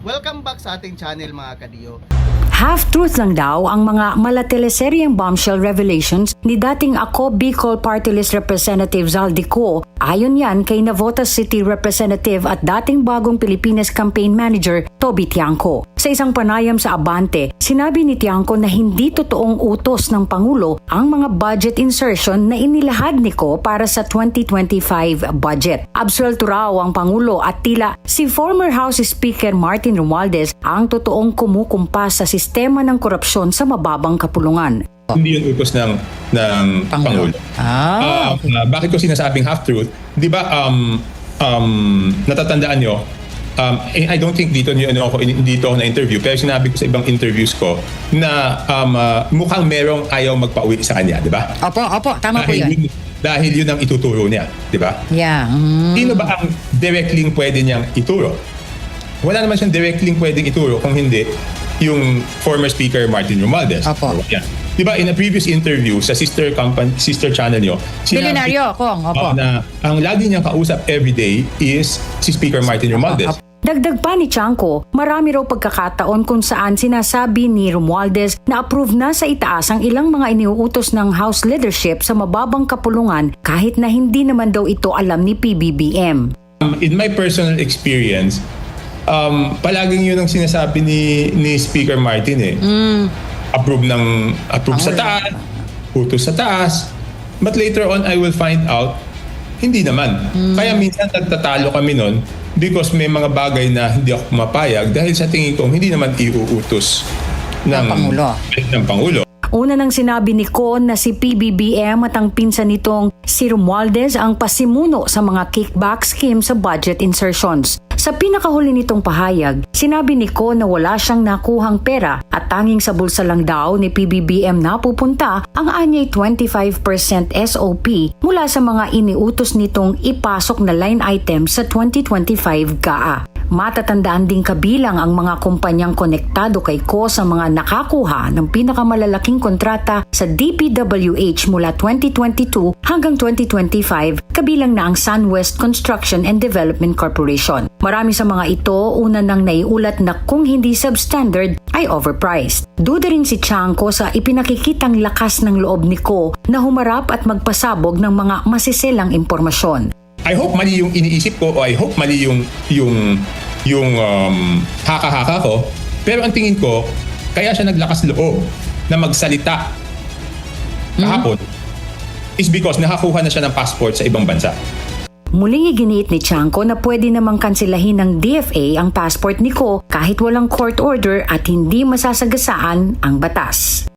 Welcome back sa ating channel mga kadiyo. Half-truth lang daw ang mga malateleseryeng bombshell revelations ni dating Ako Bicol Party List Representative Zaldico. Ayon yan kay Navotas City Representative at dating Bagong Pilipinas Campaign Manager Toby Tiangco. Sa isang panayam sa Abante, sinabi ni Tiangco na hindi totoong utos ng Pangulo ang mga budget insertion na inilahad ni Ko para sa 2025 budget. Absuelto raw ang Pangulo at tila si former House Speaker Martin Romualdez ang totoong kumukumpas sa sistema ng korupsyon sa mababang kapulungan. Hindi yun utos ng Pangulo. Bakit ko sinasabing half-truth? Di ba, natatandaan nyo, I don't think dito ako na-interview, pero sinabi ko sa ibang interviews ko na mukhang merong ayaw magpa-uwi sa kanya, di ba? Opo, tama po yun. Dahil yun ang ituturo niya, di ba? Yeah. Sino ba ang directly pwede niyang ituro? Wala naman siyang directly pwedeng ituro kung hindi yung former Speaker Martin Romualdez. Opo. Yan. Diba, in a previous interview sa sister channel nyo, Bilyonaryo, Kong. Opo. Na ang lagi niyang kausap everyday is si Speaker Martin Romualdez. Dagdag pa ni Tiangco, marami raw pagkakataon kung saan sinasabi ni Romualdez na approve na sa itaas ang ilang mga iniuutos ng House leadership sa mababang kapulungan kahit na hindi naman daw ito alam ni PBBM. In my personal experience, palaging yun ang sinasabi ni Speaker Martin eh. Approve sa taas, utos sa taas. But later on, I will find out, hindi naman. Kaya minsan nagtatalo kami nun because may mga bagay na hindi ako mapayag dahil sa tingin ko, hindi naman iuutos ng Pangulo. Una nang sinabi ni Con na si PBBM at ang pinsan nitong si Romualdez ang pasimuno sa mga kickback scheme sa budget insertions. Sa pinakahuli nitong pahayag, sinabi ni Con na wala siyang nakuhang pera at tanging sa bulsa lang daw ni PBBM napupunta ang anyay 25% SOP mula sa mga iniutos nitong ipasok na line item sa 2025 GAA. Matatandaan ding kabilang ang mga kumpanyang konektado kay Ko sa mga nakakuha ng pinakamalalaking kontrata sa DPWH mula 2022 hanggang 2025, kabilang na ang SunWest Construction and Development Corporation. Marami sa mga ito una nang naiulat na kung hindi substandard ay overpriced. Duda rin si Tiangco sa ipinakikitang lakas ng loob ni Ko na humarap at magpasabog ng mga masiselang impormasyon. I hope mali yung iniisip ko o I hope mali yung haka-haka ko. Pero ang tingin ko, kaya siya naglakas loob na magsalita kahapon is because nakakuha na siya ng passport sa ibang bansa. Muling iginiit ni Tiangco na pwede namang kansilahin ng DFA ang passport ni Ko kahit walang court order at hindi masasagasaan ang batas.